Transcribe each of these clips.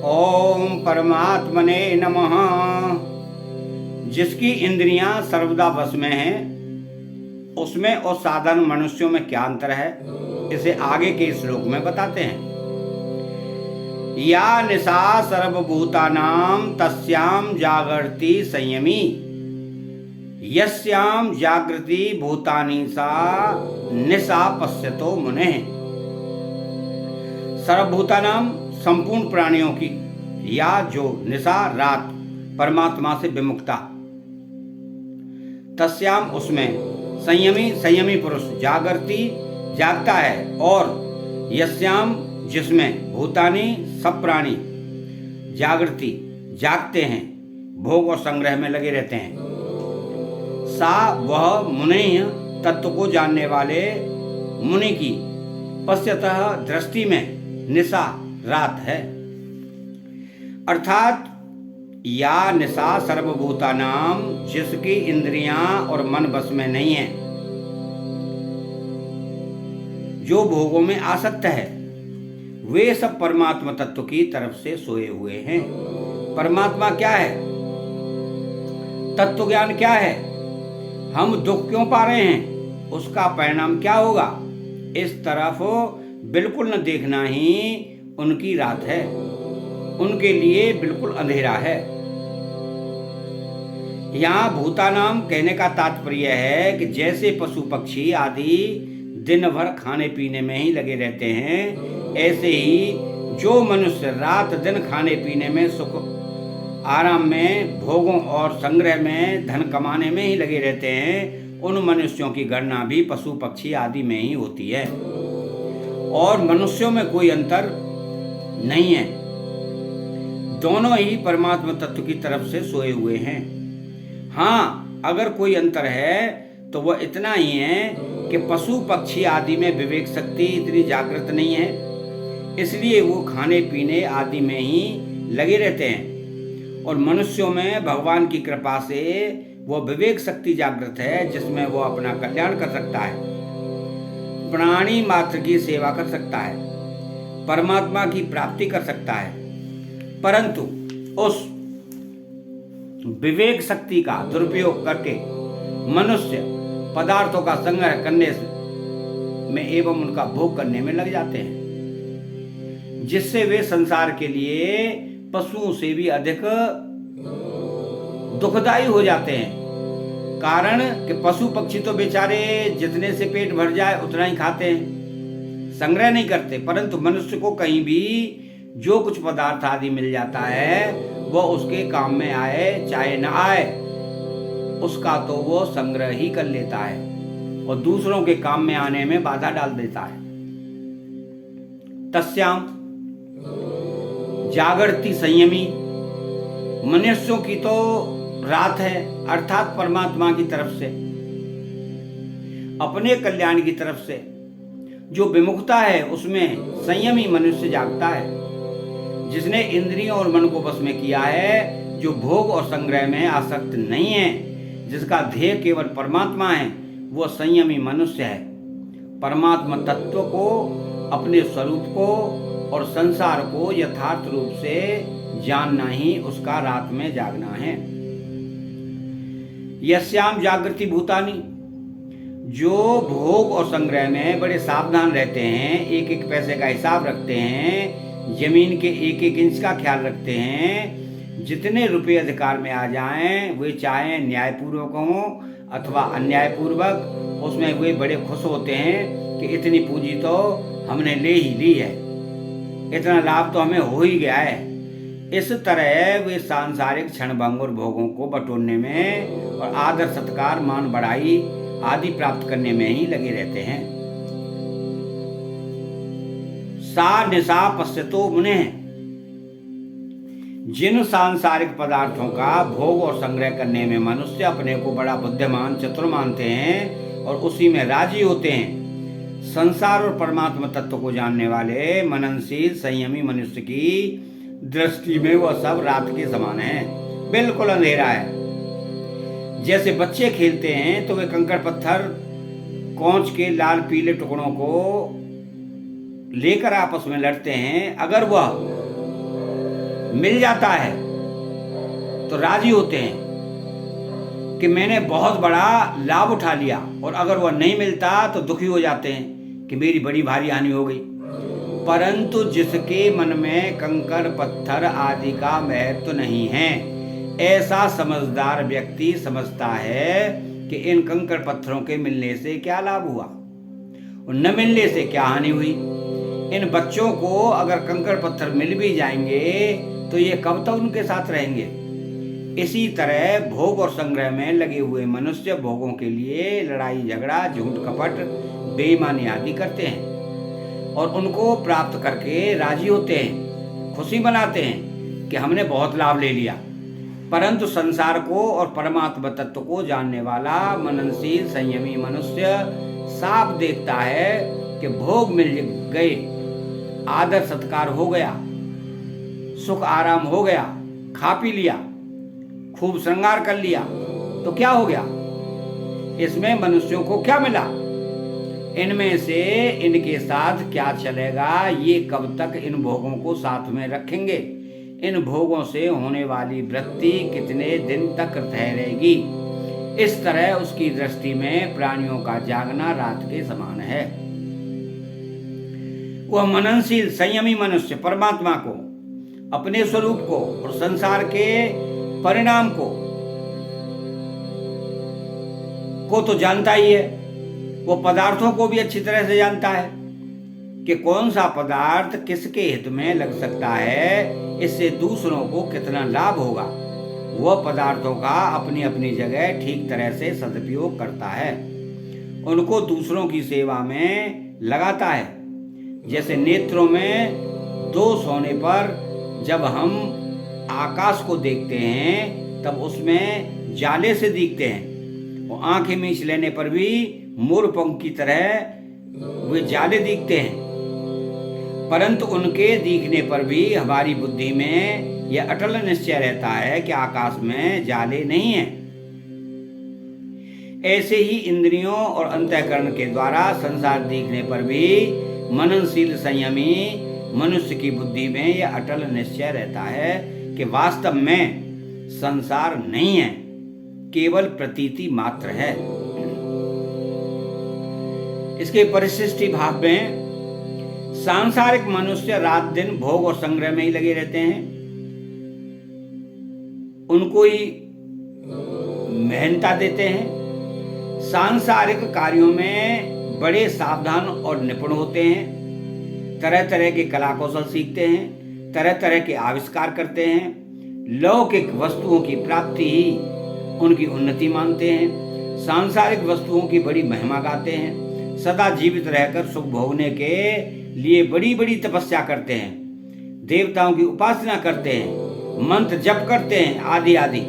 ओम परमात्मने नमः। जिसकी इंद्रियां सर्वदा वश में हैं, उसमें और साधारण मनुष्यों में क्या अंतर है, इसे आगे के श्लोक में बताते हैं। या निशा सर्वभूतानां तस्याम जागर्ति संयमी, यस्याम जागृति भूतानि सा निशा पश्यतो मुनेः। सर्वभूतानाम संपूर्ण प्राणियों की, या जो निशा रात परमात्मा से विमुक्ता, तस्याम उसमें, संयमी पुरुष, जागृति जागता है, और यस्याम जिसमें, भूतानि सब प्राणी, जागृति जागते हैं, भोग और संग्रह में लगे रहते हैं। सा वह मुनेः तत्व को जानने वाले मुनि की, पश्यतः दृष्टि में, निशा रात है। अर्थात या निशा सर्वभूतानाम, जिसकी इंद्रियां और मन बस में नहीं है, जो भोगों में आसक्त है, वे सब परमात्मा तत्व की तरफ से सोए हुए हैं। परमात्मा क्या है, तत्व ज्ञान क्या है, हम दुख क्यों पा रहे हैं, उसका परिणाम क्या होगा, इस तरफ बिल्कुल न देखना ही उनकी रात है, उनके लिए बिल्कुल अंधेरा है। यहाँ भूतानाम कहने का तात्पर्य है कि जैसे पशु पक्षी आदि दिन भर खाने पीने में ही लगे रहते हैं, ऐसे ही जो मनुष्य रात दिन खाने पीने में, सुख आराम में, भोगों और संग्रह में, धन कमाने में ही लगे रहते हैं, उन मनुष्यों की गणना भी पशु पक्षी आदि में ही होती है, और मनुष्यों में कोई अंतर नहीं है। दोनों ही परमात्मा तत्व की तरफ से सोए हुए हैं। हाँ, अगर कोई अंतर है तो वह इतना ही है कि पशु पक्षी आदि में विवेक शक्ति इतनी जागृत नहीं है, इसलिए वो खाने पीने आदि में ही लगे रहते हैं, और मनुष्यों में भगवान की कृपा से वो विवेक शक्ति जागृत है, जिसमें वो अपना कल्याण कर सकता है, प्राणी मात्र की सेवा कर सकता है, परमात्मा की प्राप्ति कर सकता है। परंतु उस विवेक शक्ति का दुरुपयोग करके मनुष्य पदार्थों का संग्रह करने में एवं उनका भोग करने में लग जाते हैं, जिससे वे संसार के लिए पशुओं से भी अधिक दुखदायी हो जाते हैं। कारण कि पशु पक्षी तो बेचारे जितने से पेट भर जाए उतना ही खाते हैं, संग्रह नहीं करते, परंतु मनुष्य को कहीं भी जो कुछ पदार्थ आदि मिल जाता है, वह उसके काम में आए चाहे न आए, उसका तो वो संग्रह ही कर लेता है और दूसरों के काम में आने में बाधा डाल देता है। तस्याम जागृति संयमी, मनुष्यों की तो रात है, अर्थात परमात्मा की तरफ से, अपने कल्याण की तरफ से जो विमुखता है, उसमें संयमी मनुष्य जागता है, जिसने इंद्रियों और मन को वश में किया है, जो भोग और संग्रह में आसक्त नहीं है, जिसका ध्येय केवल परमात्मा है, वो संयमी मनुष्य है। परमात्मा तत्व को, अपने स्वरूप को और संसार को यथार्थ रूप से जानना ही उसका रात में जागना है। यस्याम जागृति भूतानि, जो भोग और संग्रह में बड़े सावधान रहते हैं, एक एक पैसे का हिसाब रखते हैं, जमीन के एक एक इंच का ख्याल रखते हैं, जितने रुपए अधिकार में आ जाएं, वे चाहे न्यायपूर्वक हों अथवा अन्यायपूर्वक, उसमें वे बड़े खुश होते हैं कि इतनी पूंजी तो हमने ले ही ली है, इतना लाभ तो हमें हो ही गया है। इस तरह वे सांसारिक क्षणभंग और भोगों को बटोरने में और आदर सत्कार, मान बढ़ाई आदि प्राप्त करने में ही लगे रहते हैं। सा निशा पश्यतो मुनेः, जिन सांसारिक पदार्थों का भोग और संग्रह करने में मनुष्य अपने को बड़ा बुद्धिमान चतुर मानते हैं और उसी में राजी होते हैं, संसार और परमात्मा तत्व को जानने वाले मननशील संयमी मनुष्य की दृष्टि में वह सब रात के समान है, बिल्कुल अंधेरा है। जैसे बच्चे खेलते हैं तो वे कंकड़ पत्थर कौंच के लाल पीले टुकड़ों को लेकर आपस में लड़ते हैं। अगर वह मिल जाता है तो राजी होते हैं कि मैंने बहुत बड़ा लाभ उठा लिया, और अगर वह नहीं मिलता तो दुखी हो जाते हैं कि मेरी बड़ी भारी हानि हो गई। परंतु जिसके मन में कंकड़ पत्थर आदि का महत्व नहीं है, ऐसा समझदार व्यक्ति समझता है कि इन कंकड़ पत्थरों के मिलने से क्या लाभ हुआ और न मिलने से क्या हानि हुई। इन बच्चों को अगर कंकड़ पत्थर मिल भी जाएंगे तो ये कब तक उनके साथ रहेंगे। इसी तरह भोग और संग्रह में लगे हुए मनुष्य भोगों के लिए लड़ाई झगड़ा, झूठ कपट, बेईमानी आदि करते हैं और उनको प्राप्त करके राजी होते हैं, खुशी मनाते हैं कि हमने बहुत लाभ ले लिया। परंतु संसार को और परमात्मा तत्व को जानने वाला मननशील संयमी मनुष्य साफ देखता है कि भोग मिल गए, आदर सत्कार हो गया, सुख आराम हो गया, खा पी लिया, खूब श्रृंगार कर लिया, तो क्या हो गया, इसमें मनुष्यों को क्या मिला, इनमें से इनके साथ क्या चलेगा, ये कब तक इन भोगों को साथ में रखेंगे, इन भोगों से होने वाली वृत्ति कितने दिन तक ठहरेगी। इस तरह उसकी दृष्टि में प्राणियों का जागना रात के समान है। वह मननशील संयमी मनुष्य परमात्मा को, अपने स्वरूप को और संसार के परिणाम को तो जानता ही है। वो पदार्थों को भी अच्छी तरह से जानता है कि कौन सा पदार्थ किसके हित में लग सकता है, इससे दूसरों को कितना लाभ होगा। वह पदार्थों का अपनी अपनी जगह ठीक तरह से सदुपयोग करता है, उनको दूसरों की सेवा में लगाता है। जैसे नेत्रों में दोष होने पर जब हम आकाश को देखते हैं तब उसमें जाले से दिखते हैं, और आंखें मीच लेने पर भी मोरपंख की तरह वे जाले दिखते हैं। परंतु उनके दिखने पर भी हमारी बुद्धि में यह अटल निश्चय रहता है कि आकाश में जाले नहीं है। ऐसे ही इंद्रियों और अंतःकरण के द्वारा संसार दिखने पर भी मननशील संयमी मनुष्य की बुद्धि में यह अटल निश्चय रहता है कि वास्तव में संसार नहीं है, केवल प्रतीति मात्र है। इसके परिशिष्टि भाव में सांसारिक मनुष्य रात दिन भोग और संग्रह में ही लगे रहते हैं, उनको ही मेहनता देते हैं, सांसारिक कार्यों में बड़े सावधान और निपुण होते हैं, तरह तरह के कला कौशल सीखते हैं, तरह तरह के आविष्कार करते हैं, लौकिक वस्तुओं की प्राप्ति ही उनकी उन्नति मानते हैं, सांसारिक वस्तुओं की बड़ी महिमा गाते हैं, सदा जीवित रहकर सुख भोगने के लिए बड़ी बड़ी तपस्या करते हैं, देवताओं की उपासना करते हैं, मंत्र जप करते हैं आदि आदि।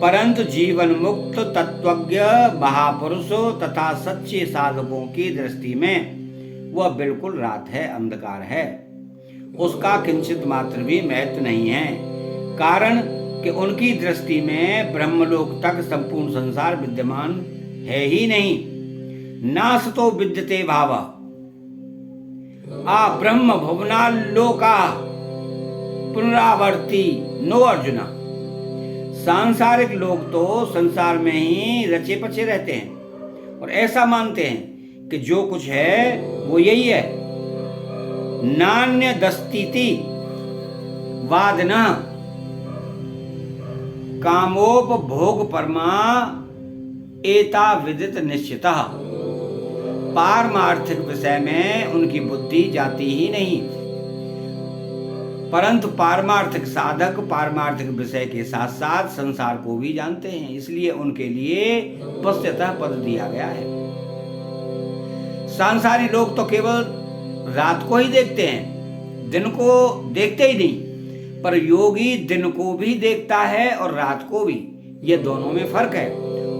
परंतु जीवन मुक्त तत्वज्ञ महापुरुष तथा सच्चे साधकों की दृष्टि में वह बिल्कुल रात है, अंधकार है, उसका किंचित मात्र भी महत्व नहीं है। कारण कि उनकी दृष्टि में ब्रह्मलोक तक संपूर्ण संसार विद्यमान है ही नहीं। नासतो विद्यते भाव आ ब्रह्म भुवनालोका पुनरावर्ती नो अर्जुना। सांसारिक लोग तो संसार में ही रचे पचे रहते हैं और ऐसा मानते हैं कि जो कुछ है वो यही है। नान्य दस्तीति वादना कामोपभोग परमा एता विदित निश्चितः। पारमार्थिक विषय में उनकी बुद्धि जाती ही नहीं, परंतु पारमार्थिक साधक पारमार्थिक विषय के साथ साथ संसार को भी जानते हैं, इसलिए उनके लिए पश्चातः पद दिया गया है। सांसारी लोग तो केवल रात को ही देखते हैं, दिन को देखते ही नहीं, पर योगी दिन को भी देखता है और रात को भी, ये दोनों में फर्क है।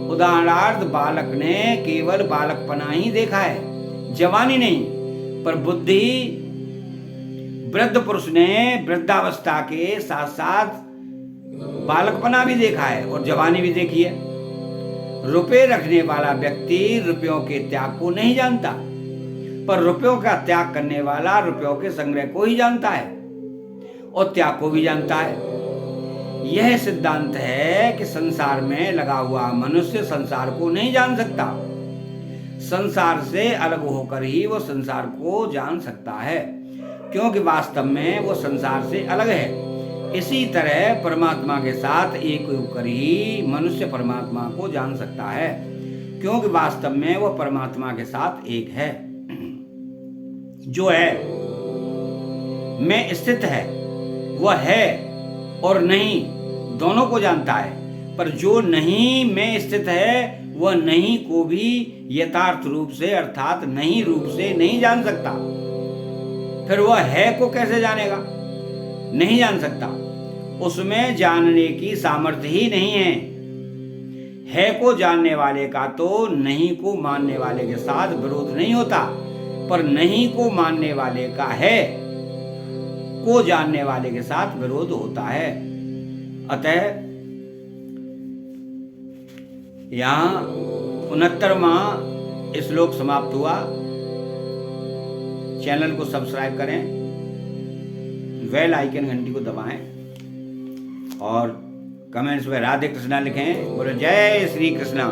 उदाहरणार्थ बालक ने केवल बालकपना ही देखा है, जवानी नहीं, पर बुद्धि वृद्ध पुरुष ने वृद्धावस्था के साथ साथ बालकपना भी देखा है और जवानी भी देखी है। रुपए रखने वाला व्यक्ति रुपयों के त्याग को नहीं जानता, पर रुपयों का त्याग करने वाला रुपयों के संग्रह को ही जानता है। और त्याग को भी जानता है। यह सिद्धांत है कि संसार में लगा हुआ मनुष्य संसार को नहीं जान सकता। संसार से अलग होकर ही वो संसार को जान सकता है, क्योंकि वास्तव में वो संसार से अलग है। इसी तरह परमात्मा के साथ एक होकर ही मनुष्य परमात्मा को जान सकता है, क्योंकि वास्तव में वो परमात्मा के साथ एक है। जो है में स्थित है वह है और नहीं दोनों को जानता है, पर जो नहीं में स्थित है वह नहीं को भी यथार्थ रूप से अर्थात नहीं रूप से नहीं जान सकता। फिर वह है को कैसे जानेगा? नहीं जान सकता। उसमें जानने की सामर्थ्य ही नहीं है को जानने वाले का तो नहीं को मानने वाले के साथ विरोध नहीं होता, पर नहीं को मानने वाले का है को जानने वाले के साथ विरोध होता है। अतः यहाँ 69वां श्लोक समाप्त हुआ। चैनल को सब्सक्राइब करें, बेल आइकन घंटी को दबाएं और कमेंट्स में राधे कृष्णा लिखें। बोलो जय श्री कृष्णा।